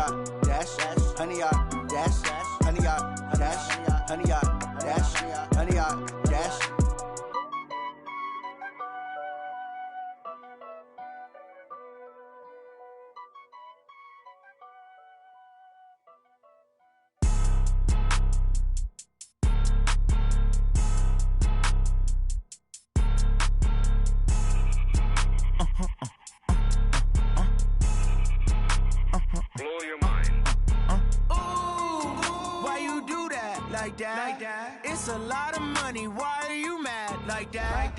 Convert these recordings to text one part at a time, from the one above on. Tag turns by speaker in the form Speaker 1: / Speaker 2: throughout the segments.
Speaker 1: yacht, dash, honey yacht, dash, honey yacht, dash, honey yacht, dash, honey yacht, dash. Like that. It's a lot of money. Why are you mad like that?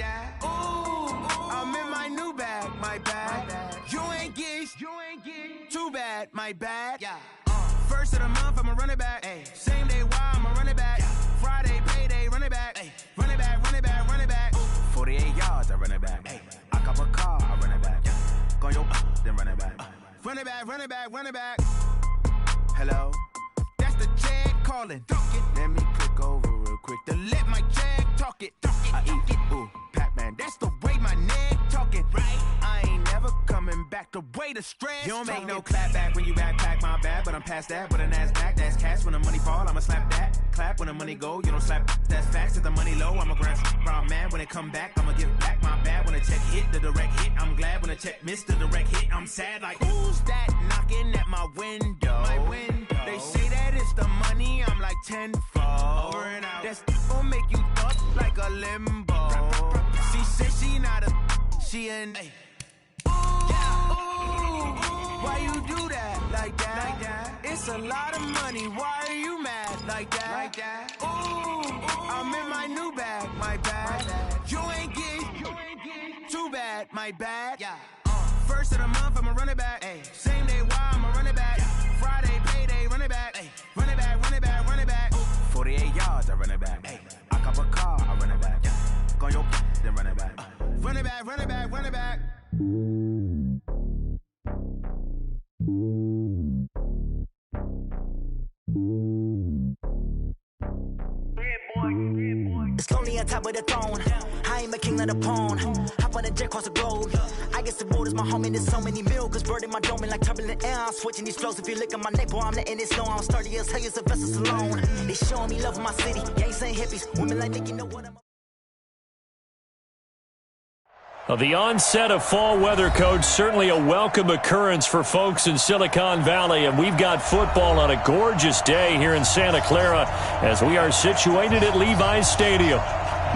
Speaker 1: Ooh, I'm in my new bag, my bad. You ain't get too bad, my bad. Yeah. First of the month, I'ma run it back. Ay. Same day, why I'ma run it back. Yeah. Friday, payday, run it back. Ay. Run it back, run it back, run it back. 48 yards, I run it back. Ay. I cop a car, I run it back. Yeah. Go yo, then run it back. Run it back, run it back, run it back. Hello? That's the check calling. Let me click over real quick to let my check talk it. I eat it, ooh, Pac-Man. That's the way my neck talking. Right? I ain't never coming back the way the stress. You don't make no clap back when you backpack my bad, but I'm past that with a NASDAQ. That's cash when the money fall, I'ma slap that. Clap when the money go, you don't slap. That's facts. If the money low, I'ma grab brown man. When it come back, I'ma give back my bad. When the check hit, the direct hit. I'm glad when the check missed the direct hit. I'm sad like, who's that knocking at my window? My window. They say that it's the money, I'm like tenfold. Over and out. That's gon' make you up like a limbo. She said she not a, she an. Ooh, why you do that like that? It's a lot of money, why are you mad like that? Ooh, I'm in my new bag, my bad. You ain't get too bad, my bad. Yeah. First of the month, I'ma run it back. Ay. Same day, why I'ma run it back. Friday, payday, run it back. Ay. Run it back, run it back, run it back. 48 yards, I run it back. Ay. I cop a car, I run it back. Yeah. Go yo, then run it back. Run it back, run it back, run it back.
Speaker 2: It's lonely on top of the throne. I ain't a king of the pawn. Hop on a jet across the globe. I guess the road is my home and there's so many milk. Bird in my dome and like turbulent air. I'm switching these flows. If you look at my neck, boy, I'm letting it snow. I'm sturdy as hell, it's a vessel alone. They showing me love in my city. Gangs ain't hippies. Women like Nick, you know what I'm.
Speaker 3: The onset of fall weather, Coach, certainly a welcome occurrence for folks in Silicon Valley, and we've got football on a gorgeous day here in Santa Clara as we are situated at Levi's Stadium.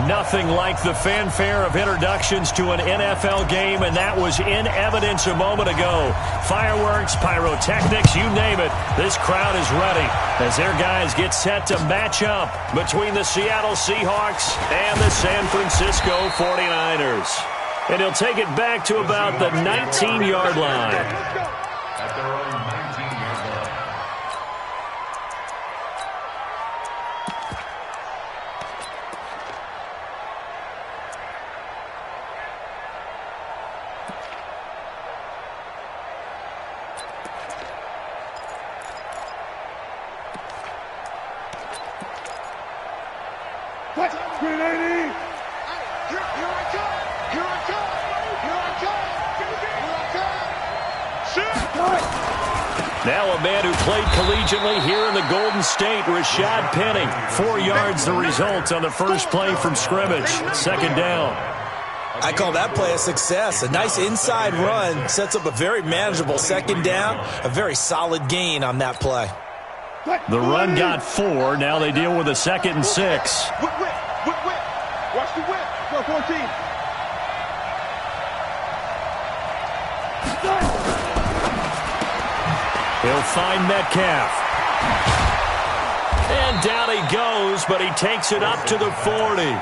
Speaker 3: Nothing like the fanfare of introductions to an NFL game, and that was in evidence a moment ago. Fireworks, pyrotechnics, you name it. This crowd is ready as their guys get set to match up between the Seattle Seahawks and the San Francisco 49ers. And he'll take it back to about the 19-yard line.
Speaker 4: At their own 19-yard line.
Speaker 5: What? 380!
Speaker 6: Here I come! Here I come! Here I come! Here I come! Shoot!
Speaker 3: Now a man who played collegiately here in the Golden State, Rashad Penny. 4 yards the result on the first play from scrimmage. Second down.
Speaker 7: I call that play a success. A nice inside run sets up a very manageable second down. A very solid gain on that play.
Speaker 3: The run got 4. Now they deal with a 2nd and 6.
Speaker 6: Whip. Watch the whip. Go 14.
Speaker 3: He'll find Metcalf. And down he goes, but he takes it up to the 40.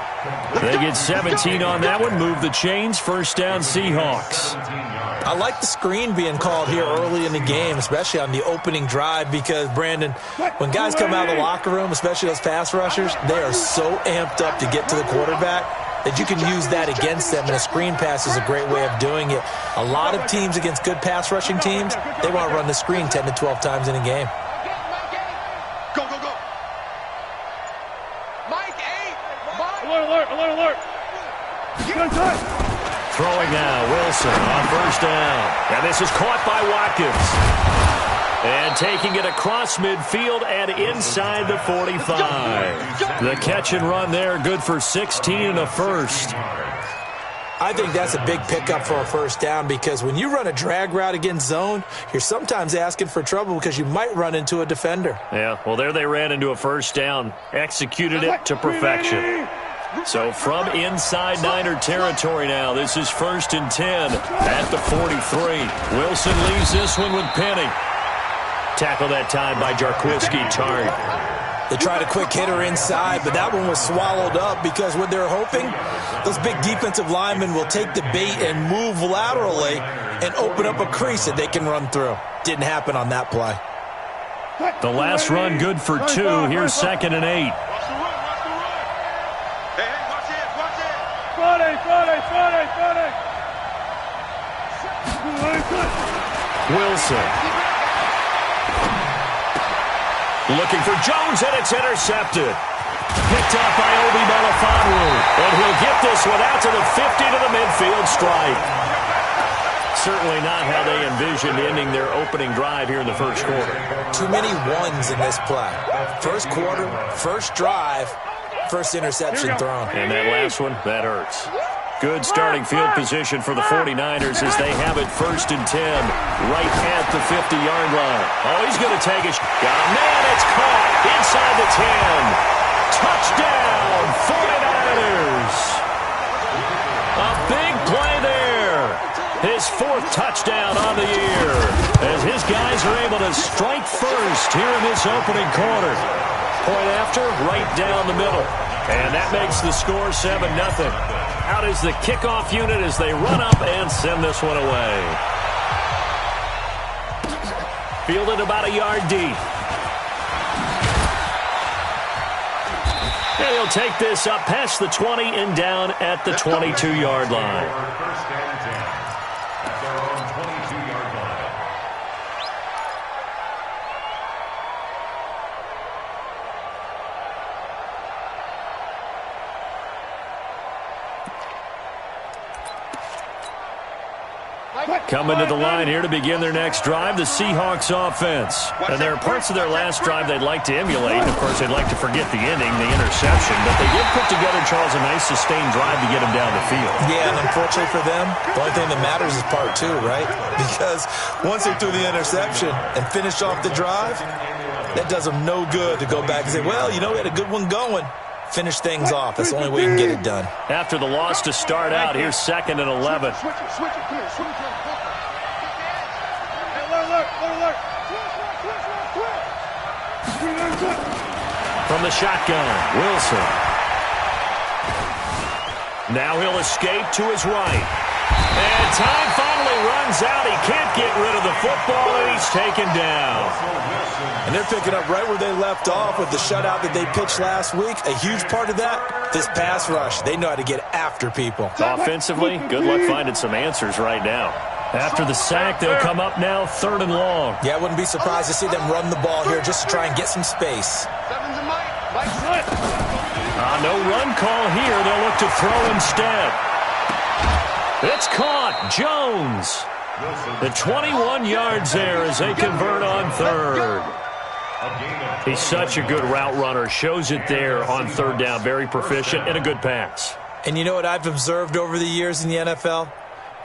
Speaker 3: They get 17 on that one. Move the chains. First down, Seahawks.
Speaker 7: I like the screen being called here early in the game, especially on the opening drive, because, Brandon, when guys come out of the locker room, especially those pass rushers, they are so amped up to get to the quarterback that you can use that against them, and a screen pass is a great way of doing it. A lot of teams against good pass rushing teams, they want to run the screen 10 to 12 times in a game.
Speaker 6: Go. Mike 8.
Speaker 5: Alert.
Speaker 3: Throwing now, Wilson on first down. And this is caught by Watkins. And taking it across midfield and inside the 45. The catch and run there, good for 16 and a first.
Speaker 7: I think that's a big pickup for a first down because when you run a drag route against zone, you're sometimes asking for trouble because you might run into a defender.
Speaker 3: Yeah, well, there they ran into a first down, executed it to perfection. So from inside Niner territory now, this is 1st and 10 at the 43. Wilson leaves this one with Penny. Tackle that time by Jarquiski Tartt.
Speaker 7: They tried a quick hitter inside, but that one was swallowed up because what they're hoping, those big defensive linemen will take the bait and move laterally and open up a crease that they can run through. Didn't happen on that play.
Speaker 3: The last run good for 2. Here's 2nd and 8. Wilson. Looking for Jones, and it's intercepted. Picked up by Obi Melifonwu. And he'll get this one out to the 50 to the midfield stripe. Certainly not how they envisioned ending their opening drive here in the first quarter.
Speaker 7: Too many ones in this play. First quarter, first drive, first interception thrown.
Speaker 3: And that last one, that hurts. Good starting field position for the 49ers as they have it 1st and 10 right at the 50-yard line. Oh, he's going to take it. Got a man. It's caught inside the 10. Touchdown, 49ers. A big play there. His 4th touchdown on the year as his guys are able to strike first here in this opening quarter. Point after, right down the middle. And that makes the score 7-0. Out is the kickoff unit as they run up and send this one away. Fielded about a yard deep. And he'll take this up past the 20 and down at the 22-yard line.
Speaker 4: First and 10 at their own 22-yard line.
Speaker 3: Coming to the line here to begin their next drive, the Seahawks offense. And there are parts of their last drive they'd like to emulate. Of course, they'd like to forget the ending, the interception. But they did put together, Charles, a nice sustained drive to get them down the field.
Speaker 7: Yeah, and unfortunately for them, the only thing that matters is part 2, right? Because once they threw the interception and finished off the drive, that does them no good to go back and say, well, you know, we had a good one going. Finish things off. That's the only way you can get it done.
Speaker 3: After the loss to start out, here's 2nd and 11. From the shotgun, Wilson. Now he'll escape to his right. And time finally runs out. He can't get rid of the football, and he's taken down.
Speaker 7: And they're picking up right where they left off with the shutout that they pitched last week. A huge part of that, this pass rush. They know how to get after people.
Speaker 3: Offensively, good luck finding some answers right now. After the sack, they'll come up now 3rd and long.
Speaker 7: Yeah, I wouldn't be surprised to see them run the ball here just to try and get some space.
Speaker 3: No run call here. They'll look to throw instead. It's caught. Jones. The 21 yards there as they convert on 3rd. He's such a good route runner. Shows it there on 3rd down. Very proficient and a good pass.
Speaker 7: And you know what I've observed over the years in the NFL?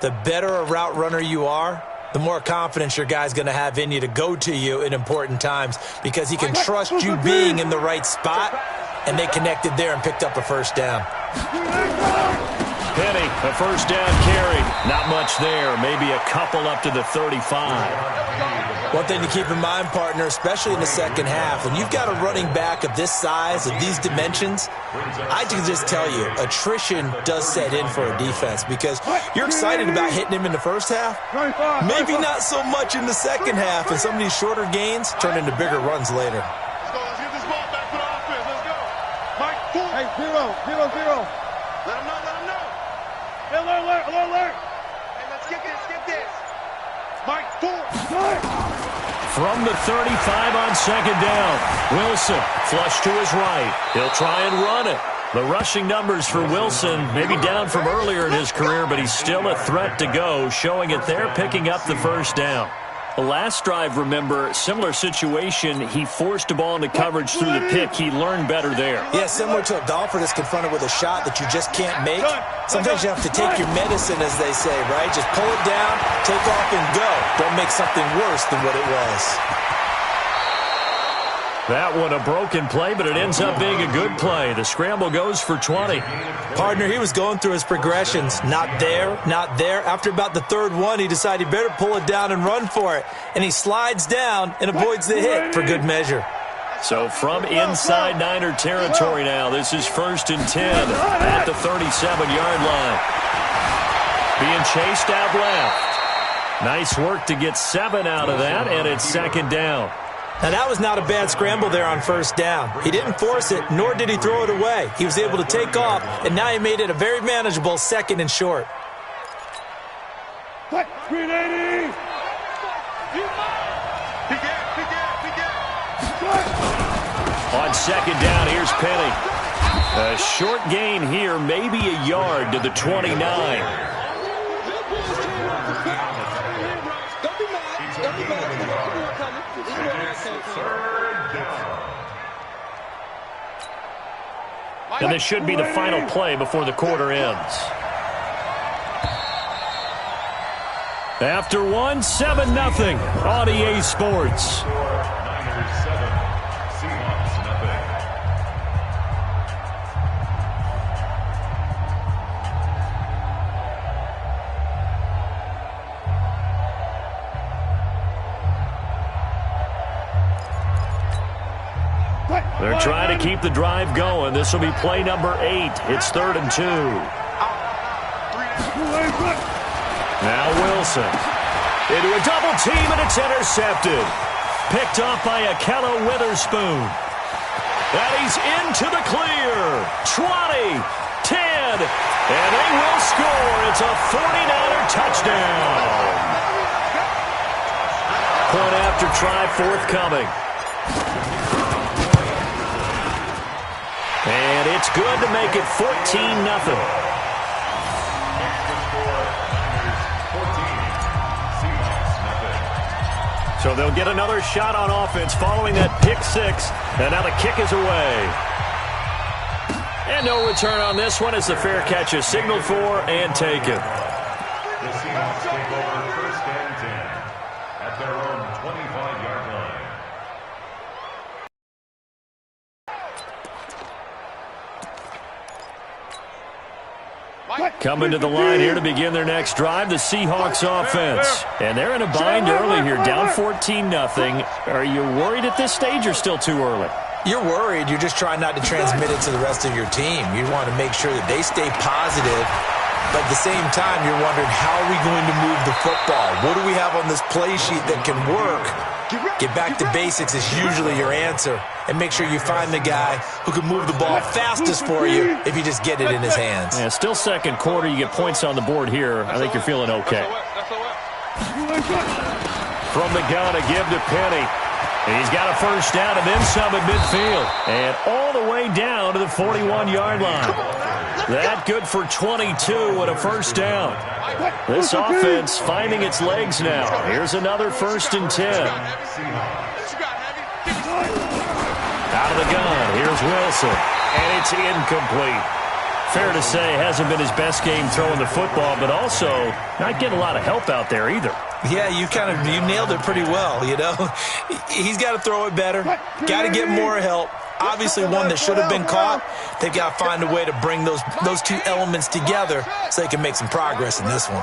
Speaker 7: The better a route runner you are, the more confidence your guy's going to have in you to go to you in important times because he can trust you being in the right spot, and they connected there and picked up a first down.
Speaker 3: Penny, a first down carry. Not much there. Maybe a couple up to the 35.
Speaker 7: One thing to keep in mind, partner, especially in the second half, when you've got a running back of this size, of these dimensions, I can just tell you, attrition does set in for a defense because you're excited about hitting him in the first half. Maybe not so much in the second half, and some of these shorter gains turn into bigger runs later.
Speaker 6: Let's go. Let's get this ball back for the offense. Let's go. Mike, 4. Hey, 0. Let him know. Hey, alert. Hey, let's get this. Mike, 4.
Speaker 3: From the 35 on 2nd down, Wilson flush to his right. He'll try and run it. The rushing numbers for Wilson maybe down from earlier in his career, but he's still a threat to go, showing it there, picking up the first down. The last drive, remember, similar situation. He forced a ball into coverage through the pick. He learned better there.
Speaker 7: Yeah, similar to a golfer that's confronted with a shot that you just can't make. Sometimes you have to take your medicine, as they say, right? Just pull it down, take off, and go. Don't make something worse than what it was.
Speaker 3: That one a broken play, but it ends up being a good play. The scramble goes for 20.
Speaker 7: Partner, he was going through his progressions. Not there, not there. After about the third one, he decided he better pull it down and run for it. And he slides down and avoids the hit for good measure.
Speaker 3: So from inside Niner territory now, this is 1st and 10 at the 37-yard line. Being chased out left. Nice work to get 7 out of that, and it's 2nd down.
Speaker 7: Now, that was not a bad scramble there on 1st down. He didn't force it, nor did he throw it away. He was able to take off, and now he made it a very manageable 2nd and short.
Speaker 5: 380!
Speaker 3: On 2nd down, here's Penny. A short gain here, maybe a yard to the 29. And this should be the final play before the quarter ends. After one, 7-0 on EA Sports.
Speaker 4: Niners 7, Seahawks nothing.
Speaker 3: They're trying to keep the drive going. This will be play number 8. It's 3rd and 2. Now Wilson. Into a double team, and it's intercepted. Picked off by Akello Witherspoon. And he's into the clear. 20, 10, and they will score. It's a 49er touchdown. Point after try forthcoming. And it's good to make it 14-0. So they'll get another shot on offense following that pick 6. And now the kick is away. And no return on this one as the fair catch is signaled for and taken.
Speaker 4: The Seahawks take over 1st and 10 at their own 25-yard line.
Speaker 3: Coming to the line here to begin their next drive, the Seahawks offense. And they're in a bind early here, down 14-0. Are you worried at this stage or still too early?
Speaker 7: You're worried. You're just trying not to transmit it to the rest of your team. You want to make sure that they stay positive. But at the same time, you're wondering, how are we going to move the football? What do we have on this play sheet that can work? Get back to basics is usually your answer. And make sure you find the guy who can move the ball fastest for you if you just get it in his hands.
Speaker 3: Yeah, still 2nd quarter. You get points on the board here. I think you're feeling okay. From the gun, a give to Penny. And he's got a 1st down and then some at midfield. And all the way down to the 41-yard line. That good for 22 and a 1st down. This offense finding its legs now. Here's another 1st and 10. Out of the gun, here's Wilson. And it's incomplete. Fair to say, hasn't been his best game throwing the football, but also not getting a lot of help out there either.
Speaker 7: Yeah, you nailed it pretty well, you know. He's got to throw it better. Got to get more help. Obviously one that should have been caught. They've got to find a way to bring those two elements together so they can make some progress in this one.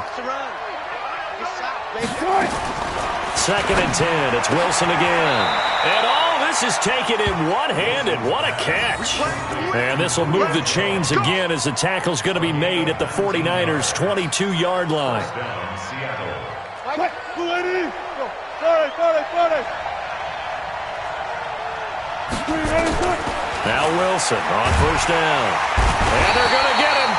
Speaker 3: 2nd and 10. It's Wilson again. And all this is taken in one-handed. What a catch. And this will move the chains again as the tackle's going to be made at the 49ers' 22-yard line. Now Wilson on 1st down. And they're going to get him.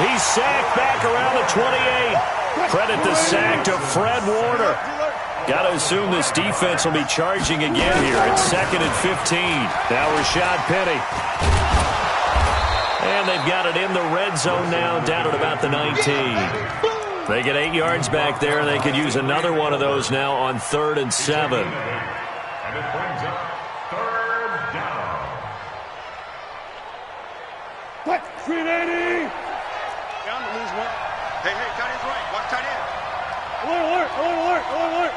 Speaker 3: He's sacked back around the 28. Credit the sack to Fred Warner. Got to assume this defense will be charging again here. It's 2nd and 15. Now Rashad Penny. And they've got it in the red zone now, down at about the 19. They get 8 yards back there, and they could use another one of those now on 3rd and 7.
Speaker 4: And it brings up 3rd down.
Speaker 5: What? 380!
Speaker 6: Down to lose one. Hey, tight end's right. Watch tight end.
Speaker 5: Alert, alert, alert, alert, alert.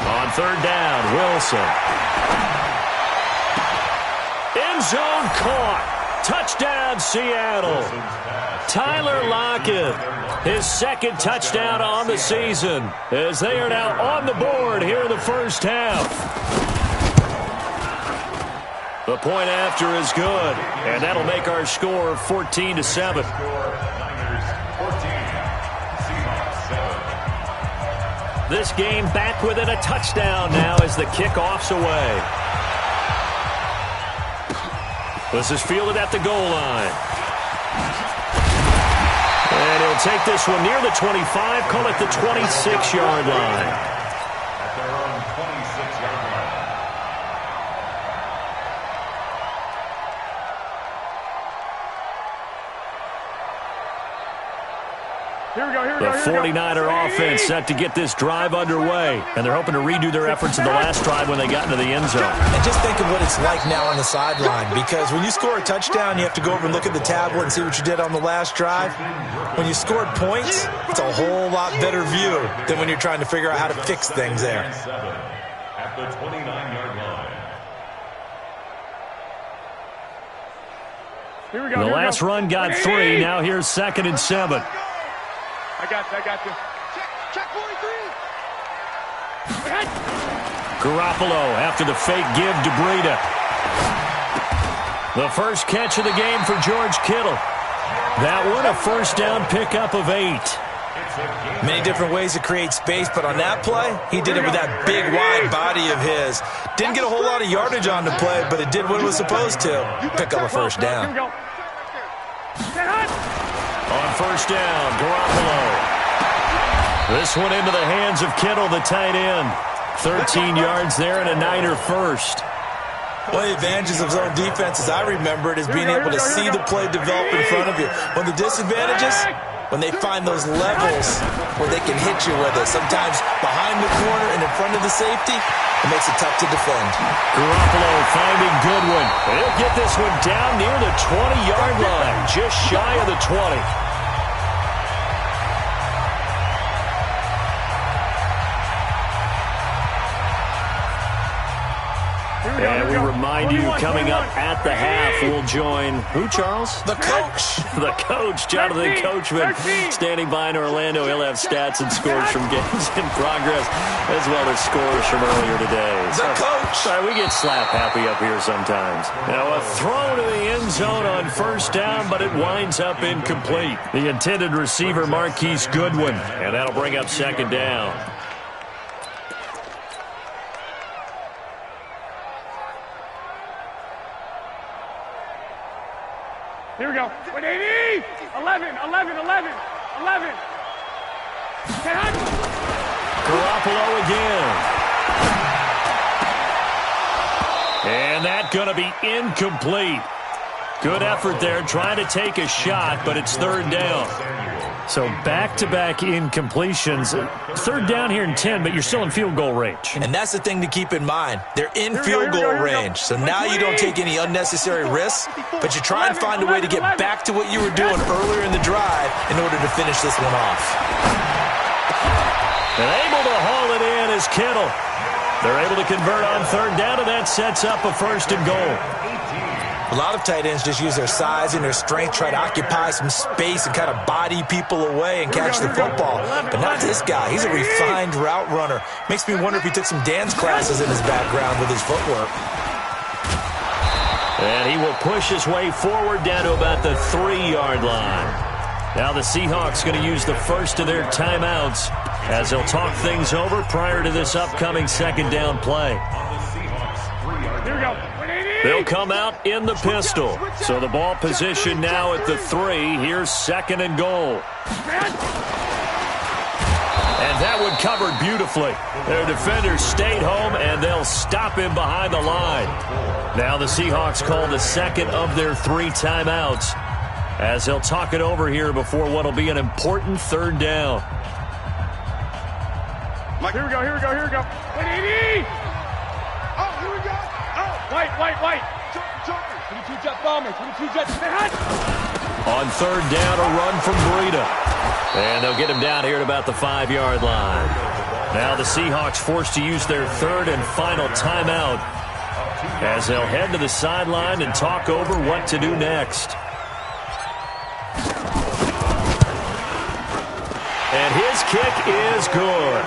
Speaker 3: On 3rd down, Wilson. End zone caught. Touchdown, Seattle. Tyler Lockett, his 2nd touchdown on the season, as they are now on the board here in the first half. The point after is good, and that'll make our score 14-7. This game back within a touchdown now as the kickoff's away. This is fielded at the goal line. And he'll take this one near the 25, call it the 26-yard line.
Speaker 4: At their own 26-yard line.
Speaker 5: Here we go, here we
Speaker 3: The
Speaker 5: go, here we go.
Speaker 3: 49er offense set to get this drive underway, and they're hoping to redo their efforts in the last drive when they got into the end zone.
Speaker 7: And just think of what it's like now on the sideline, because when you score a touchdown, you have to go over and look at the tablet and see what you did on the last drive. When you scored points, it's a whole lot better view than when you're trying to figure out how to fix things there.
Speaker 4: At the 29-yard line.
Speaker 5: Here we go,
Speaker 3: The
Speaker 5: here we
Speaker 3: last
Speaker 5: go.
Speaker 3: run got 3. Now here's 2nd and 7.
Speaker 5: I got you.
Speaker 6: Check 43.
Speaker 3: Garoppolo after the fake give to Breida. The first catch of the game for George Kittle. That one a first down pickup of 8.
Speaker 7: Many different ways to create space, but on that play, he did it with that big, wide body of his. Didn't get a whole lot of yardage on the play, but it did what it was supposed to. Pick up a first down.
Speaker 5: Here we go. Stay hot.
Speaker 3: On first down, Garoppolo. This one into the hands of Kittle, the tight end. 13 yards there and a Niner first.
Speaker 7: One of the advantages of zone defense, as I remember it, is being able to see the play develop in front of you. One of the disadvantages, when they find those levels where they can hit you with it. Sometimes behind the corner and in front of the safety, it makes it tough to defend.
Speaker 3: Garoppolo finding Goodwin. He'll get this one down near the 20-yard line, just shy of the 20. And we remind you, coming up at the half, we'll join who, Charles?
Speaker 7: The coach.
Speaker 3: The coach, Jonathan Coachman, standing by in Orlando. He'll have stats and scores from games in progress, as well as scores from earlier today.
Speaker 7: The coach.
Speaker 3: Sorry, we get slap happy up here sometimes. Now a throw to the end zone on first down, but it winds up incomplete. The intended receiver, Marquise Goodwin, and that'll bring up 2nd down.
Speaker 5: Here we go. 180. 11. Stay hot.
Speaker 3: Garoppolo again. And that's going to be incomplete. Good effort there, trying to take a shot, but it's 3rd down. So back-to-back incompletions. 3rd down here in 10, but you're still in field goal range.
Speaker 7: And that's the thing to keep in mind. They're in field goal range. So now you don't take any unnecessary risks, but you try and find a way to get back to what you were doing earlier in the drive in order to finish this one off.
Speaker 3: And able to haul it in is Kittle. They're able to convert on 3rd down, and that sets up a 1st and goal.
Speaker 7: A lot of tight ends just use their size and their strength, try to occupy some space and kind of body people away and catch the football. But not this guy. He's a refined route runner. Makes me wonder if he took some dance classes in his background with his footwork.
Speaker 3: And he will push his way forward down to about the 3-yard line. Now the Seahawks going to use the first of their timeouts as they'll talk things over prior to this upcoming 2nd down play.
Speaker 5: Here we go.
Speaker 3: They'll come out in the pistol. So the ball position now at the 3. Here's 2nd and goal. And That one covered beautifully. Their defenders stayed home, and they'll stop him behind the line. Now the Seahawks call the second of their 3 timeouts as they'll talk it over here before what will be an important third down.
Speaker 5: Mike, here we go. Wait, 80!
Speaker 6: Oh, here we go. Oh,
Speaker 5: White.
Speaker 6: Joker.
Speaker 5: 22 jet bombers. 22 jets. Stay hot.
Speaker 3: On third down, a run from Breida. And they'll get him down here at about the 5-yard line. Now the Seahawks forced to use their third and final timeout as they'll head to the sideline and talk over what to do next. And his kick is good.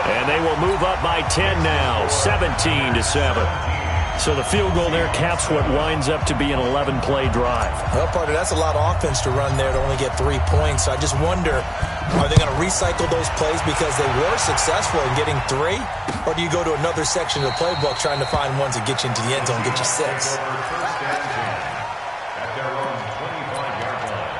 Speaker 3: And they will move up by 10 now, 17-7. So the field goal there caps what winds up to be an 11-play drive.
Speaker 7: Well, partner, that's a lot of offense to run there to only get 3 points. So I just wonder, are they going to recycle those plays because they were successful in getting 3? Or do you go to another section of the playbook trying to find ones that get you into the end zone and get you 6?
Speaker 4: At their own 25-yard line.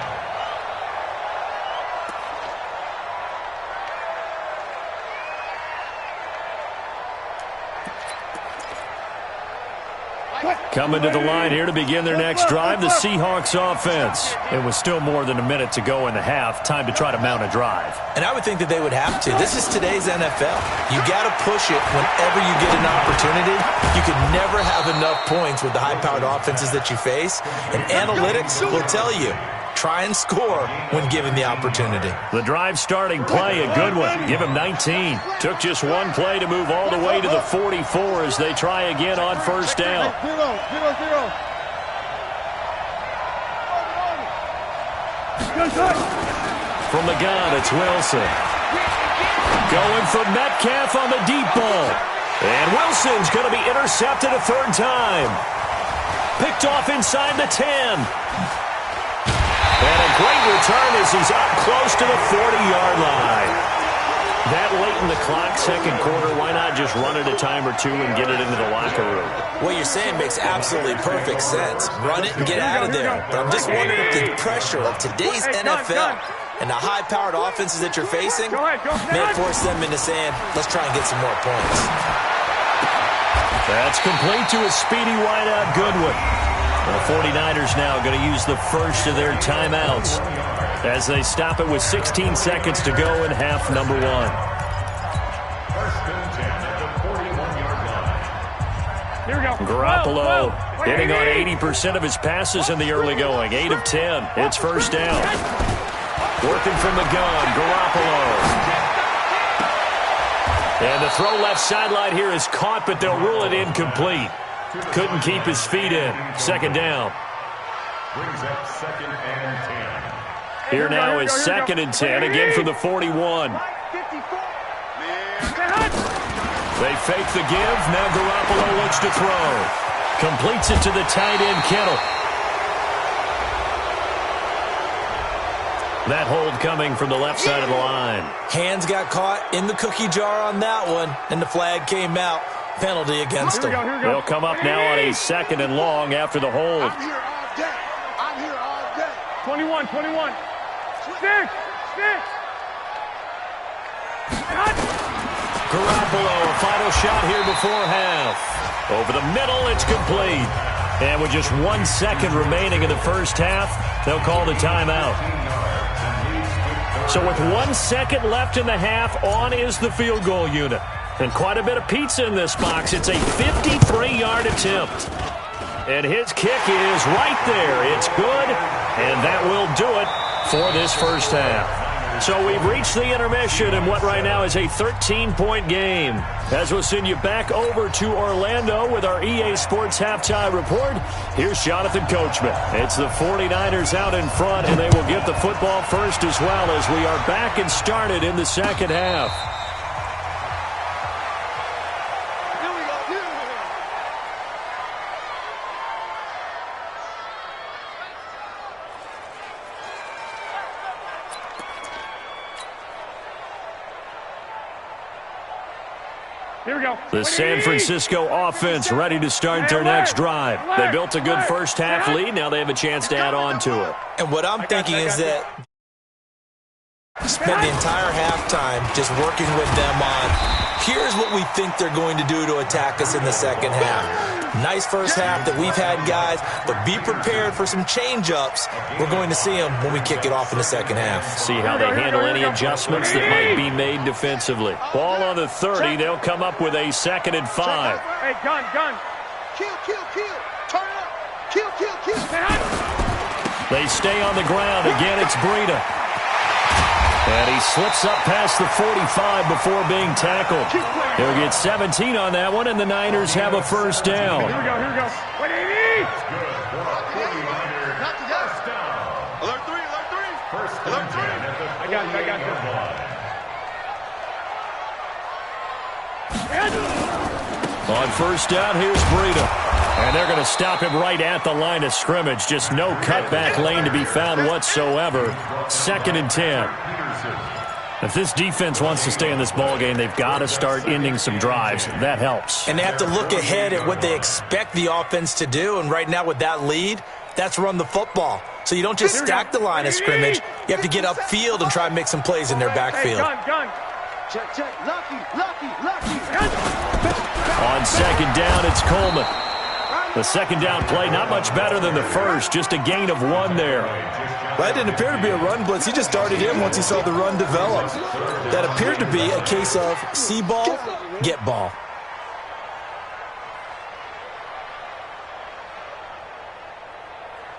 Speaker 3: Coming to the line here to begin their next drive, the Seahawks offense. It was still more than a minute to go in the half. Time to try to mount a drive.
Speaker 7: And I would think that they would have to. This is today's NFL. You got to push it whenever you get an opportunity. You can never have enough points with the high-powered offenses that you face. And analytics will tell you, try and score when given the opportunity.
Speaker 3: The drive starting play, a good one. Give him 19. Took just one play to move all the way to the 44 as they try again on first down.
Speaker 6: 0.
Speaker 3: From the gun, it's Wilson. Going for Metcalf on the deep ball. And Wilson's going to be intercepted a third time. Picked off inside the 10. And a great return as he's up close to the 40-yard line. That late in the clock, second quarter, why not just run it a time or 2 and get it into the locker room?
Speaker 7: What you're saying makes absolutely perfect sense. Run it and get out of there. But I'm just wondering if the pressure of today's NFL and the high-powered offenses that you're facing may force them into saying, let's try and get some more points.
Speaker 3: That's complete to a speedy wideout Goodwin. The 49ers now going to use the first of their timeouts as they stop it with 16 seconds to go in half number 1.
Speaker 4: First and 10 at the 41-yard line.
Speaker 5: Here we go.
Speaker 3: Garoppolo hitting on 80% of his passes in the early going. 8 of 10. It's first down. Working from the gun, Garoppolo. And the throw left sideline here is caught, but they'll rule it incomplete. Couldn't keep his feet in. Second down.
Speaker 4: Brings up second and 10.
Speaker 3: Here now is second and 10, again from the 41. They fake the give. Now Garoppolo wants to throw. Completes it to the tight end, Kittle. That hold coming from the left side of the line.
Speaker 7: Hands got caught in the cookie jar on that one, and the flag came out. Penalty against them.
Speaker 3: They'll come up now on a second and long after the hold.
Speaker 6: I'm here all day.
Speaker 5: 21. Stick.
Speaker 3: Garoppolo, a final shot here before half. Over the middle, it's complete. And with just 1 second remaining in the first half, they'll call the timeout. So with 1 second left in the half, on is the field goal unit. And quite a bit of pizza in this box. It's a 53-yard attempt. And his kick is right there. It's good, and that will do it for this first half. So we've reached the intermission in what right now is a 13-point game. As we'll send you back over to Orlando with our EA Sports Halftime Report, here's Jonathan Coachman. It's the 49ers out in front, and they will get the football first as well as we are back and started in the second half.
Speaker 5: Here we go.
Speaker 3: The San Francisco offense ready to start their next drive. They built a good first half lead. Now they have a chance to add on to it.
Speaker 7: And what I'm thinking is that spent the entire halftime just working with them on, here's what we think they're going to do to attack us in the second half. Nice first half that we've had, guys, but be prepared for some change-ups. We're going to see them when we kick it off in the second half.
Speaker 3: See how they handle any adjustments that might be made defensively. Ball on the 30. They'll come up with a 2nd and 5.
Speaker 5: Hey, gun.
Speaker 6: Kill. Turn it up. Kill.
Speaker 3: They stay on the ground. Again, it's Breida. And he slips up past the 45 before being tackled. He'll get 17 on that one, and the Niners have a first down.
Speaker 5: Here we go. 180!
Speaker 6: Alert 3. Alert 3.
Speaker 5: I got you.
Speaker 3: On first down, here's Breida. And they're going to stop him right at the line of scrimmage. Just no cutback lane to be found whatsoever. 2nd and 10. If this defense wants to stay in this ballgame, they've got to start ending some drives. That helps.
Speaker 7: And they have to look ahead at what they expect the offense to do. And right now with that lead, that's run the football. So you don't just stack the line of scrimmage. You have to get upfield and try and make some plays in their backfield.
Speaker 5: Hey, gun.
Speaker 6: Check. Lucky.
Speaker 3: On 2nd down, it's Coleman. The 2nd down play, not much better than the first. Just a gain of 1 there.
Speaker 7: That didn't appear to be a run blitz. He just darted in once he saw the run develop. That appeared to be a case of see ball, get ball.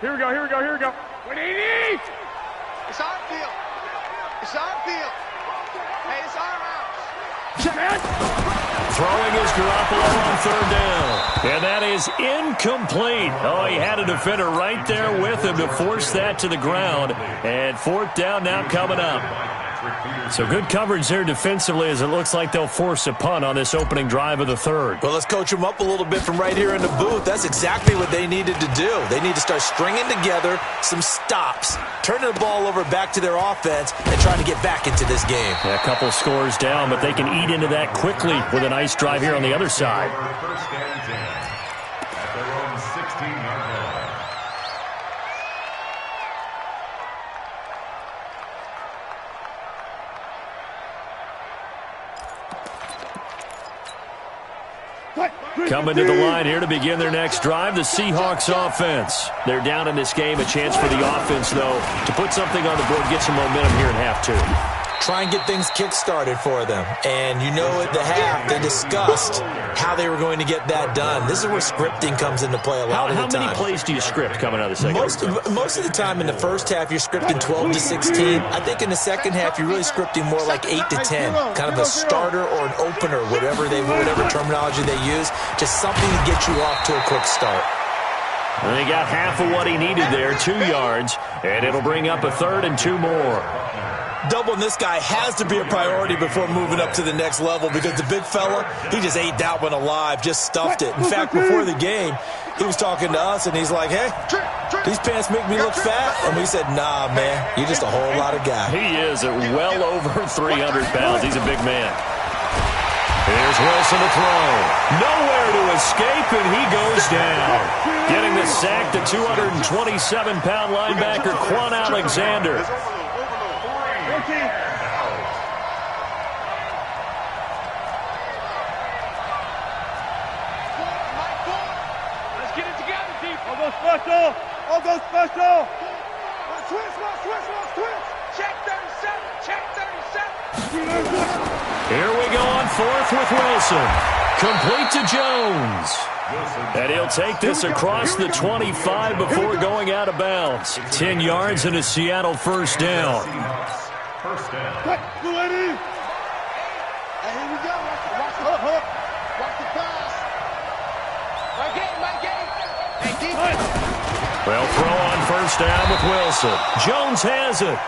Speaker 5: Here we go. 180!
Speaker 6: It's our field. Hey, it's our house.
Speaker 3: Throwing is Garoppolo on 3rd down. And that is incomplete. Oh, he had a defender right there with him to force that to the ground. And 4th down now coming up. So good coverage there defensively as it looks like they'll force a punt on this opening drive of the 3rd.
Speaker 7: Well, let's coach them up a little bit from right here in the booth. That's exactly what they needed to do. They need to start stringing together some stops, turning the ball over back to their offense, and trying to get back into this game.
Speaker 3: Yeah, a couple scores down, but they can eat into that quickly with a nice drive here on the other side.
Speaker 4: First and 10 at their own 16-yard line.
Speaker 3: Coming to the line here to begin their next drive, the Seahawks offense. They're down in this game. A chance for the offense, though, to put something on the board, get some momentum here in half 2.
Speaker 7: Try and get things kick-started for them. And you know at the half, they discussed how they were going to get that done. This is where scripting comes into play a lot of the time.
Speaker 3: How many plays do you script coming out of the second half?
Speaker 7: Most of the time in the first half, you're scripting 12 to 16. I think in the second half, you're really scripting more like 8 to 10. Kind of a starter or an opener, whatever terminology they use. Just something to get you off to a quick start.
Speaker 3: And they got half of what he needed there, 2 yards, and it'll bring up a 3rd and 2 more.
Speaker 7: Doubling this guy has to be a priority before moving up to the next level because the big fella, he just ate that one alive, just stuffed it. In fact, before the game, he was talking to us, and he's like, hey, these pants make me look fat. And we said, nah, man, you're just a whole lot of guy.
Speaker 3: He is at well over 300 pounds. He's a big man. Here's Wilson to throw. Nowhere to escape, and he goes down. Getting the sack, the 227-pound linebacker, Quan Alexander.
Speaker 5: Let's get it together, deep. I'll go special. Switch.
Speaker 6: Check 37.
Speaker 3: Here we go on 4th with Wilson. Complete to Jones. And he'll take this across the 25 before going out of bounds. 10 yards and a Seattle first down.
Speaker 4: First down.
Speaker 6: Hey, here we go. Watch the pass. My game. Hey, defense.
Speaker 3: Well, throw on first down with Wilson. Jones has it.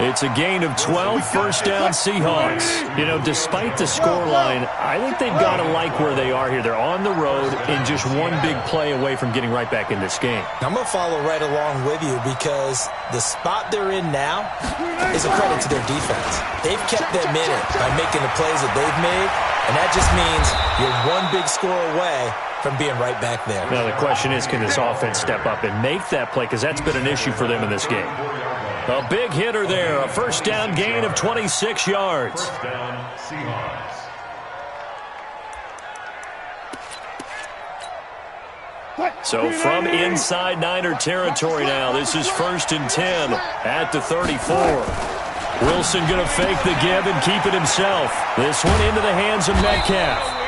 Speaker 3: It's a gain of 12, first down Seahawks. You know, despite the scoreline, I think they've got to like where they are here. They're on the road and just one big play away from getting right back in this game.
Speaker 7: I'm going to follow right along with you because the spot they're in now is a credit to their defense. They've kept them in it by making the plays that they've made, and that just means you're one big score away from being right back there.
Speaker 3: Now the question is, can this offense step up and make that play? Because that's been an issue for them in this game. A big hitter there. A first down gain of 26 yards.
Speaker 4: First down, Seahawks.
Speaker 3: So from inside Niner territory now, this is 1st and 10 at the 34. Wilson going to fake the give and keep it himself. This one into the hands of Metcalf.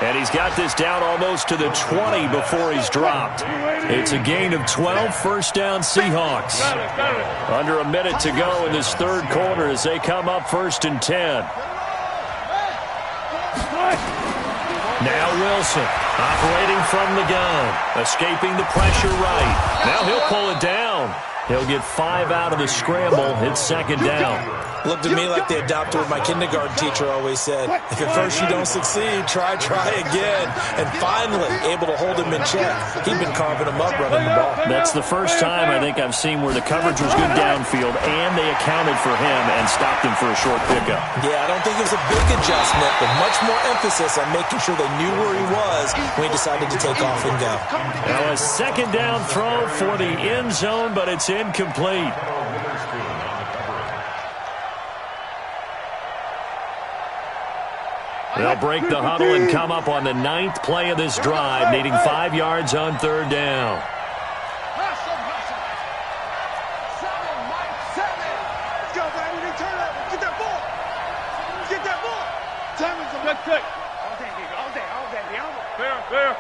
Speaker 3: And he's got this down almost to the 20 before he's dropped. It's a gain of 12, first down Seahawks. Under a minute to go in this third quarter as they come up 1st and 10. Now Wilson operating from the gun, escaping the pressure right. Now he'll pull it down. He'll get 5 out of the scramble. It's 2nd down.
Speaker 7: Looked to me like they adopted what my kindergarten teacher always said. If at first you don't succeed, try again. And finally, able to hold him in check. He'd been carving him up running the ball.
Speaker 3: That's the first time I think I've seen where the coverage was good downfield and they accounted for him and stopped him for a short pickup.
Speaker 7: Yeah, I don't think it was a big adjustment, but much more emphasis on making sure they knew where he was when he decided to take off and go.
Speaker 3: Now a 2nd down throw for the end zone, but it's incomplete. They'll break the huddle and come up on the 9th play of this drive, needing 5 yards on 3rd down.
Speaker 6: Let's go, baby. Return it. Get that ball. Get that ball. Time is up. Let's take. All day. Fair.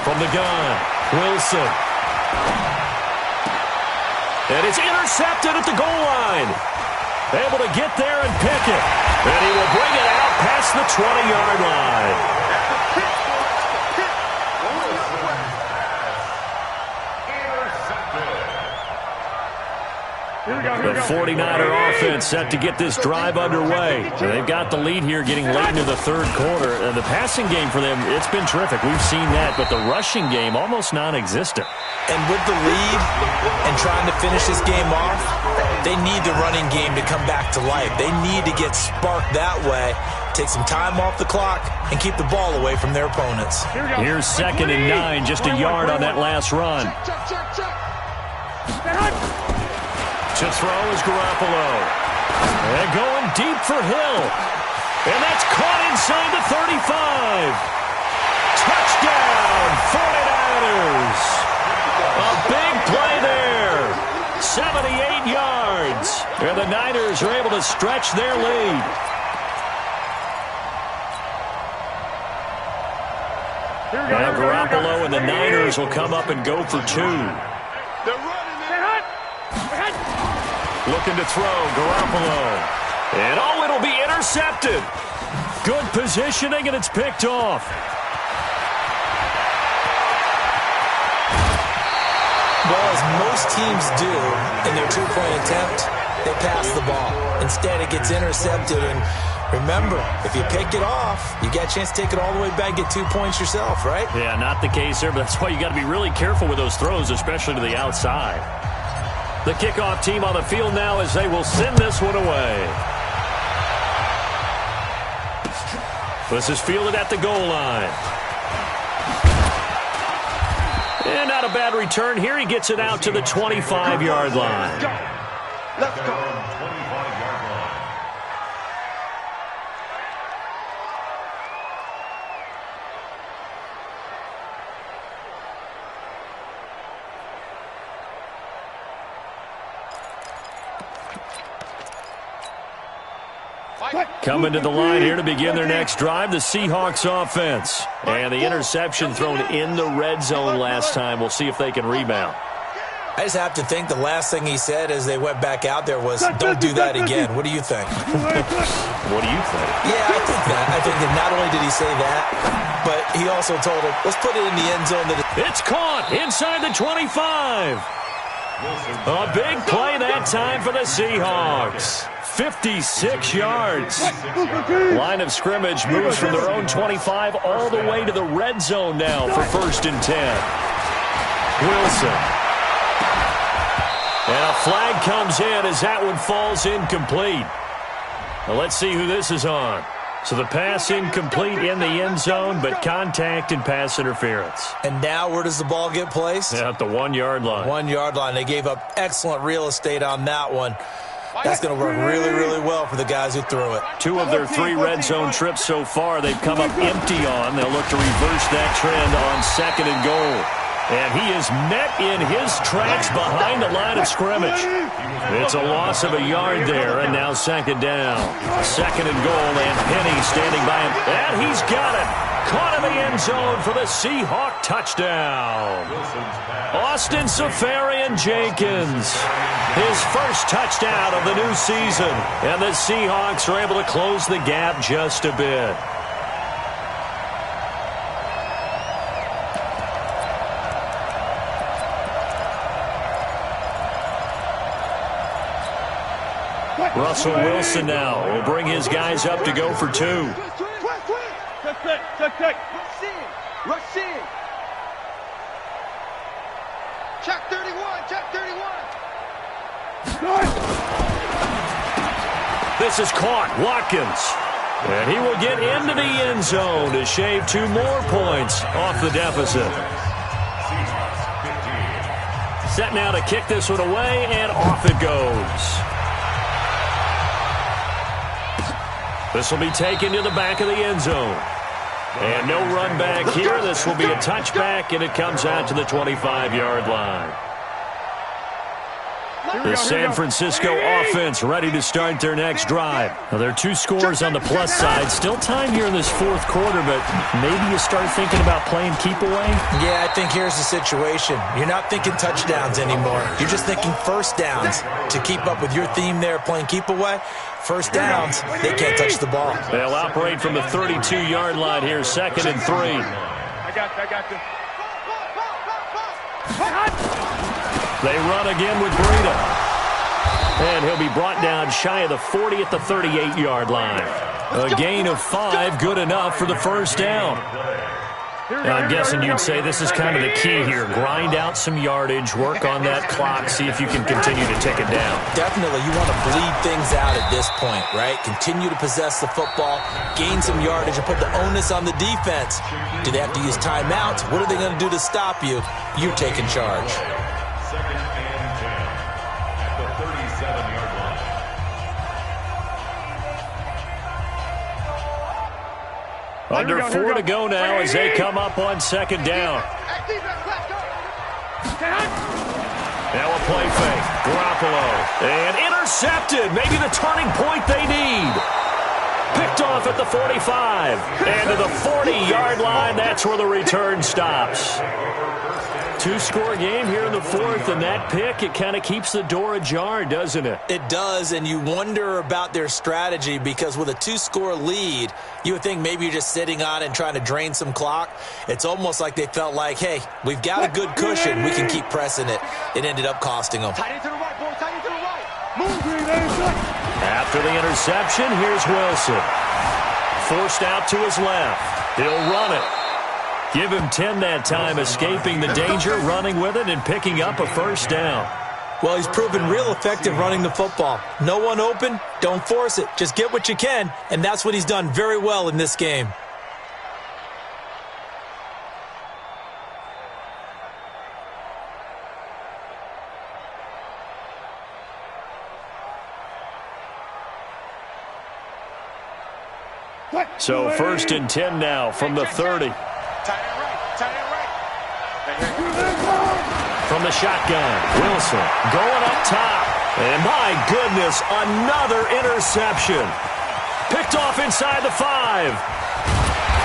Speaker 3: From the gun, Wilson. And it's intercepted at the goal line. Able to get there and pick it. And he will bring it out past the 20-yard line. The 49er offense set to get this drive underway. So they've got the lead here getting late into the third quarter. And the passing game for them, it's been terrific. We've seen that, but the rushing game almost non-existent.
Speaker 7: And with the lead and trying to finish this game off, they need the running game to come back to life. They need to get sparked that way, take some time off the clock, and keep the ball away from their opponents.
Speaker 3: Here's 2nd and 9, just a yard on that last run. To throw is Garoppolo. And going deep for Hill. And that's caught inside the 35. Touchdown, 49ers. A big play there. 78 yards. And the Niners are able to stretch their lead. Now Garoppolo and the Niners will come up and go for 2. Looking to throw, Garoppolo. And it'll be intercepted. Good positioning, and it's picked off.
Speaker 7: Well, as most teams do in their two-point attempt, they pass the ball. Instead, it gets intercepted. And remember, if you pick it off, you get a chance to take it all the way back, get 2 points yourself, right?
Speaker 3: Yeah, not the case there, but that's why you got to be really careful with those throws, especially to the outside. The kickoff team on the field now as they will send this one away. This is fielded at the goal line. And not a bad return here. He gets it out to the 25-yard line.
Speaker 6: Let's go.
Speaker 3: Coming to the line here to begin their next drive, the Seahawks offense. And the interception thrown in the red zone last time. We'll see if they can rebound.
Speaker 7: I just have to think the last thing he said as they went back out there was, don't do that again. What do you think?
Speaker 3: What do you think?
Speaker 7: Yeah, I think that. I think that not only did he say that, but he also told him, let's put it in the end zone.
Speaker 3: It's caught inside the 25. A big play that time for the Seahawks. 56 yards. Line of scrimmage moves from their own 25 all the way to the red zone now for 1st and 10. Wilson. And a flag comes in as that one falls incomplete. Now let's see who this is on. So the pass incomplete in the end zone, but contact and pass interference.
Speaker 7: And now where does the ball get placed?
Speaker 3: Yeah, at the 1 yard line.
Speaker 7: 1 yard line. They gave up excellent real estate on that one. That's going to work really, really well for the guys who threw it.
Speaker 3: 2 of their 3 red zone trips so far, they've come up empty on. They'll look to reverse that trend on 2nd and goal. And he is met in his tracks behind the line of scrimmage. It's a loss of a yard there, and now 2nd down. 2nd and goal, and Penny standing by him. And he's got it. Caught in the end zone for the Seahawk touchdown. Austin Safarian-Jenkins, his first touchdown of the new season. And the Seahawks are able to close the gap just a bit. Russell Wilson now will bring his guys up to go for 2.
Speaker 5: Check.
Speaker 6: Rush in. Check 31.
Speaker 3: This is caught. Watkins. And he will get into the end zone to shave 2 more points off the deficit. Set now to kick this one away, and off it goes. This will be taken to the back of the end zone. And no run back here. This will be a touchback, and it comes out to the 25-yard line. The San Francisco offense ready to start their next drive. Now, there are 2 scores on the plus side. Still time here in this 4th quarter, but maybe you start thinking about playing keep away?
Speaker 7: Yeah, I think here's the situation. You're not thinking touchdowns anymore. You're just thinking first downs. To keep up with your theme there, playing keep away, first downs, they can't touch the ball.
Speaker 3: They'll operate from the 32-yard line here, 2nd and 3.
Speaker 5: I got you.
Speaker 3: They run again with Breida. And he'll be brought down shy of the 40 at the 38-yard line. A gain of 5, good enough for the first down. I'm guessing you'd say this is kind of the key here. Grind out some yardage, work on that clock, see if you can continue to take it down.
Speaker 7: Definitely, you want to bleed things out at this point, right? Continue to possess the football, gain some yardage, and put the onus on the defense. Do they have to use timeouts? What are they going to do to stop you? You're taking charge.
Speaker 4: 2nd and 10 at the 37-yard line.
Speaker 3: Under 4 to go now as they come up on 2nd down. Now a play fake. Garoppolo. And intercepted. Maybe the turning point they need. Picked off at the 45. And to the 40-yard line, that's where the return stops. 2-score game here in the 4th, and that pick, it kind of keeps the door ajar, doesn't it?
Speaker 7: It does, and you wonder about their strategy because with a 2-score lead, you would think maybe you're just sitting on it and trying to drain some clock. It's almost like they felt like, hey, we've got a good cushion. We can keep pressing it. It ended up costing them.
Speaker 3: After the interception, here's Wilson. Forced out to his left. He'll run it. Give him 10 that time, escaping the danger, running with it, and picking up a first down.
Speaker 7: Well, he's proven real effective running the football. No one open, don't force it. Just get what you can, and that's what he's done very well in this game.
Speaker 3: So 1st and 10 now from the 30. From the shotgun, Wilson going up top. And my goodness, another interception. Picked off inside the 5.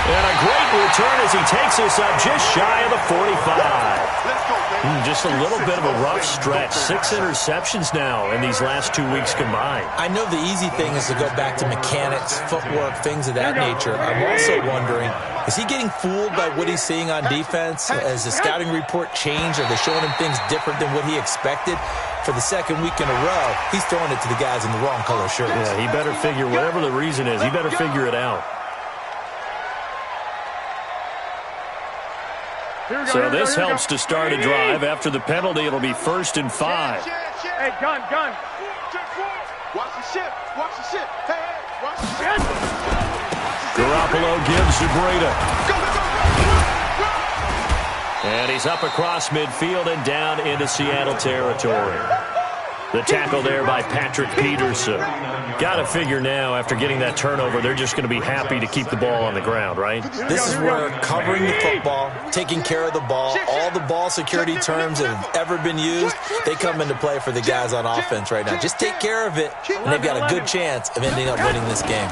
Speaker 3: And a great return as he takes us up just shy of the 45. Just a little bit of a rough stretch. 6 interceptions now in these last 2 weeks combined.
Speaker 7: I know the easy thing is to go back to mechanics, footwork, things of that nature. I'm also wondering, is he getting fooled by what he's seeing on defense? Has the scouting report changed? Are they showing him things different than what he expected? For the 2nd week in a row, he's throwing it to the guys in the wrong color shirts.
Speaker 3: Yeah, he better figure, whatever the reason is, he better figure it out. So this helps to start a drive. After the penalty, it'll be 1st and 5.
Speaker 5: Hey, gun.
Speaker 6: Watch the ship. Hey, watch the ship.
Speaker 3: Garoppolo gives to Breida. And he's up across midfield and down into Seattle territory. The tackle there by Patrick Peterson. Got to figure now, after getting that turnover, they're just going to be happy to keep the ball on the ground, right?
Speaker 7: This is where covering the football, taking care of the ball, all the ball security terms that have ever been used, they come into play for the guys on offense right now. Just take care of it, and they've got a good chance of ending up winning this game.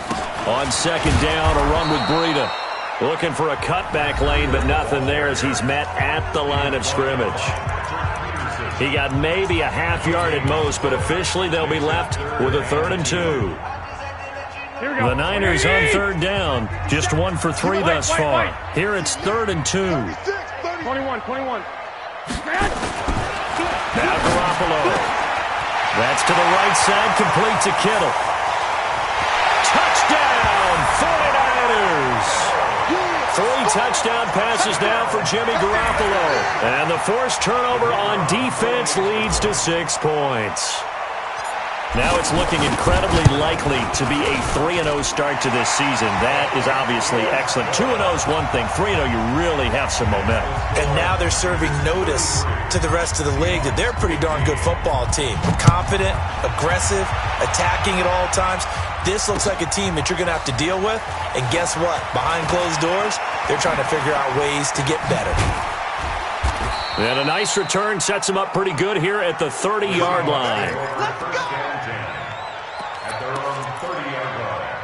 Speaker 3: On second down, a run with Breida. Looking for a cutback lane, but nothing there as he's met at the line of scrimmage. He got maybe a half yard at most, but officially they'll be left with a 3rd and 2. The Niners on third down, just 1 for 3 thus far. Here it's 3rd and 2.
Speaker 5: 21.
Speaker 3: Now Garoppolo. That's to the right side, complete to Kittle. Touchdown, 49ers! 3 touchdown passes now for Jimmy Garoppolo. And the forced turnover on defense leads to 6 points. Now it's looking incredibly likely to be a 3-0 start to this season. That is obviously excellent. 2-0 is one thing. 3-0, you really have some momentum.
Speaker 7: And now they're serving notice to the rest of the league that they're a pretty darn good football team. Confident, aggressive, attacking at all times. This looks like a team that you're going to have to deal with. And guess what? Behind closed doors, they're trying to figure out ways to get better.
Speaker 3: And a nice return sets him up pretty good here at the 30-yard line.
Speaker 4: Let's go! At their own 30-yard line.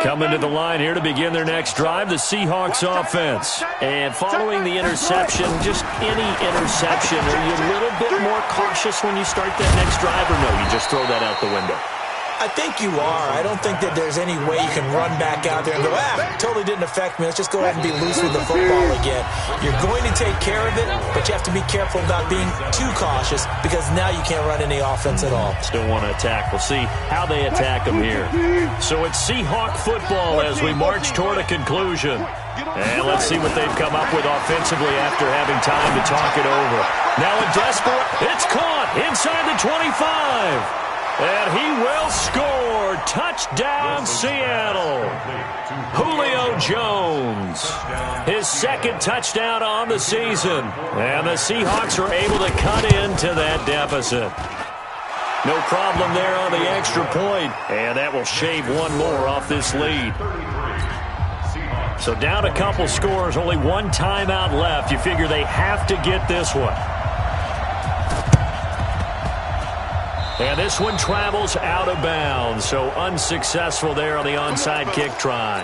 Speaker 3: Coming to the line here to begin their next drive, the Seahawks offense. And following the interception, just any interception, are you a little bit more cautious when you start that next drive, or no, you just throw that out the window?
Speaker 7: I think you are. I don't think that there's any way you can run back out there and go, totally didn't affect me. Let's just go ahead and be loose with the football again. You're going to take care of it, but you have to be careful about being too cautious because now you can't run any offense at all.
Speaker 3: Still want to attack. We'll see how they attack them here. So it's Seahawk football as we march toward a conclusion. And let's see what they've come up with offensively after having time to talk it over. Now a desperate, it's caught inside the 25. And he will score. Touchdown, Seattle. Julio Jones. His 2nd touchdown on the season. And the Seahawks are able to cut into that deficit. No problem there on the extra point. And that will shave one more off this lead. So down a couple scores, only one timeout left. You figure they have to get this one. And this one travels out of bounds, so unsuccessful there on the onside kick try.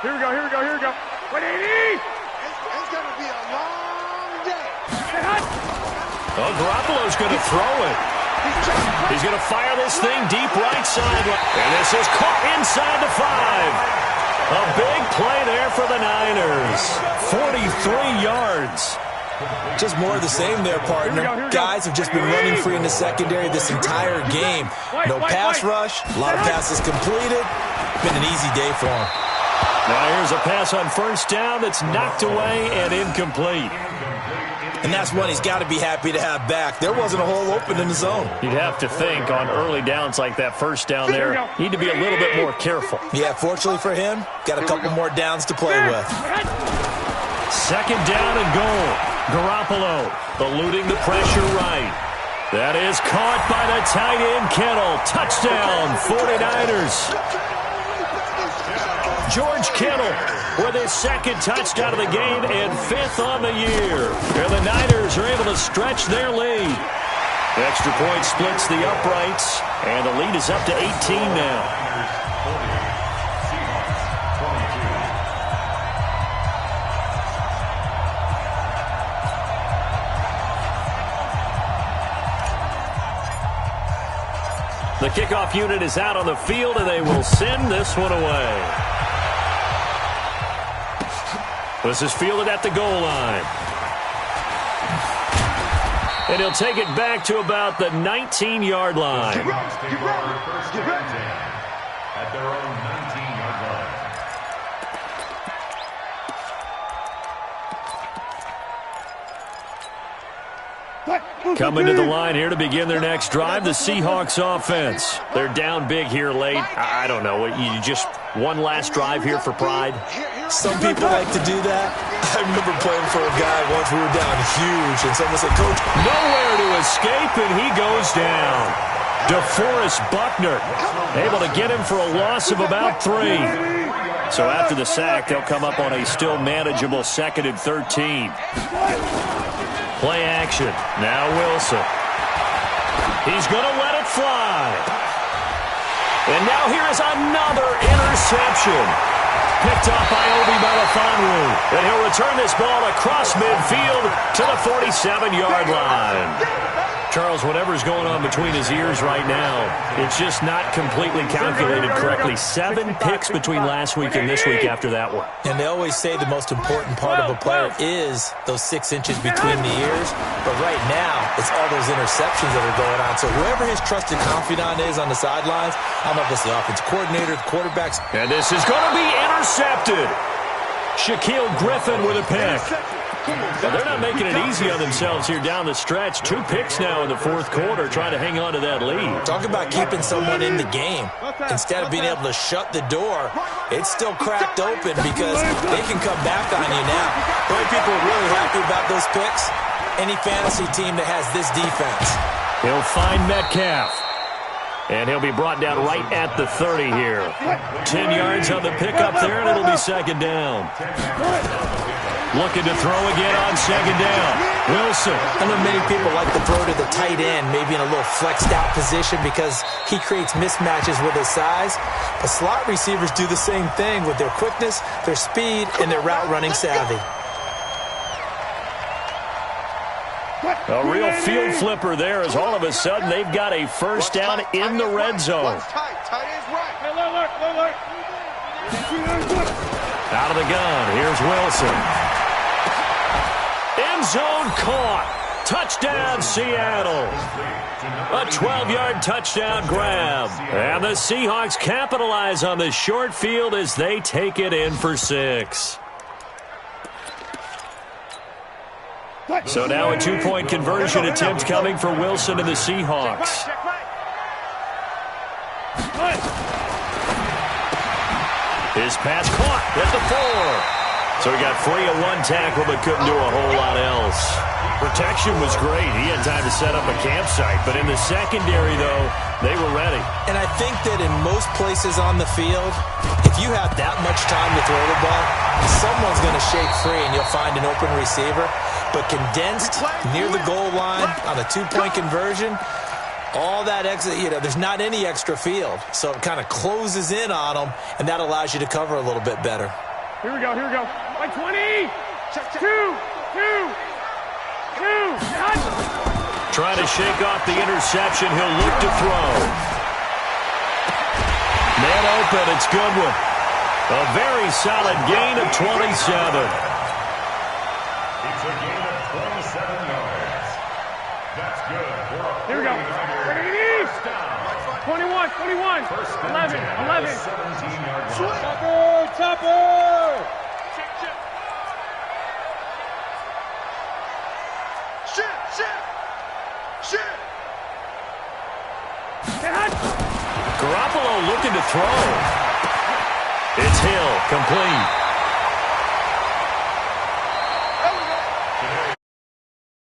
Speaker 5: Here we go. 180!
Speaker 6: It's going to be a long day.
Speaker 3: Oh, Garoppolo's going to throw it. He's going to fire this thing deep right side. And this is caught inside the 5. A big play there for the Niners. 43 yards.
Speaker 7: Just more of the same there, partner. Guys have just been running free in the secondary this entire game. No pass rush, a lot of passes completed. Been an easy day for them.
Speaker 3: Now here's a pass on first down that's knocked away and incomplete.
Speaker 7: And that's one he's got to be happy to have back. There wasn't a hole open in the zone.
Speaker 3: You'd have to think on early downs like that first down there, need to be a little bit more careful.
Speaker 7: Yeah, fortunately for him, got a couple more downs to play with.
Speaker 3: 2nd down and goal. Garoppolo eluding the pressure right. That is caught by the tight end Kittle. Touchdown, 49ers. George Kittle with his 2nd touchdown of the game and 5th on the year. And the Niners are able to stretch their lead. Extra point splits the uprights, and the lead is up to 18 now. The kickoff unit is out on the field, and they will send this one away. This is fielded at the goal line. And he'll take it back to about the 19-yard line.
Speaker 4: at their own 19-yard line.
Speaker 3: Coming to the line here to begin their next drive, the Seahawks offense. They're down big here late. I don't know. You just one last drive here for pride?
Speaker 7: Some people like to do that. I remember playing for a guy once. We were down huge, and someone said, Coach,
Speaker 3: nowhere to escape, and he goes down. DeForest Buckner able to get him for a loss of about 3. So after the sack, they'll come up on a still manageable 2nd and 13. Play action. Now Wilson. He's going to let it fly. And now here is another interception. Picked off by Obi Melifonwu. And he'll return this ball across midfield to the 47-yard line. Charles, whatever's going on between his ears right now, it's just not completely calculated correctly. 7 picks between last week and this week after that one.
Speaker 7: And they always say the most important part of a player is those 6 inches between the ears. But right now, it's all those interceptions that are going on. So whoever his trusted confidant is on the sidelines, I don't know if it's the offensive coordinator, the quarterbacks.
Speaker 3: And this is going to be intercepted. Shaquille Griffin with a pick. Well, they're not making it easy on themselves here down the stretch. 2 picks now in the 4th quarter, trying to hang on to that lead.
Speaker 7: Talk about keeping someone in the game. Instead of being able to shut the door, it's still cracked open because they can come back on you now. The only people are really happy about those picks, any fantasy team that has this defense.
Speaker 3: He'll find Metcalf. And he'll be brought down right at the 30 here. 10 yards on the pickup there, and it'll be 2nd down. Looking to throw again on 2nd down. Wilson.
Speaker 7: I know many people like to throw to the tight end, maybe in a little flexed out position because he creates mismatches with his size. But slot receivers do the same thing with their quickness, their speed, and their route running savvy.
Speaker 3: A real field flipper there as all of a sudden they've got a first down in the red zone. Out of the gun, here's Wilson. End zone caught. Touchdown, Seattle. A 12-yard touchdown grab. And the Seahawks capitalize on this short field as they take it in for 6. So now a 2-point conversion attempt coming for Wilson and the Seahawks. His pass caught at the 4. So he got free of 1 tackle but couldn't do a whole lot else. Protection was great. He had time to set up a campsite. But in the secondary, though, they were ready.
Speaker 7: And I think that in most places on the field, if you have that much time to throw the ball, someone's going to shake free and you'll find an open receiver. But condensed near the goal line on a 2-point conversion, all that exit, there's not any extra field. So it kind of closes in on them, and that allows you to cover a little bit better.
Speaker 5: Here we go. Like 20. 2.
Speaker 3: Trying to shake off the interception. He'll look to throw. Man open. It's Goodwin. A very solid gain of 27.
Speaker 4: It's a gain of 27 yards. That's good.
Speaker 5: Here we go. 21. 11.
Speaker 4: 17-yard line.
Speaker 5: Topper. Shit.
Speaker 3: Garoppolo looking to throw. It's Hill, complete.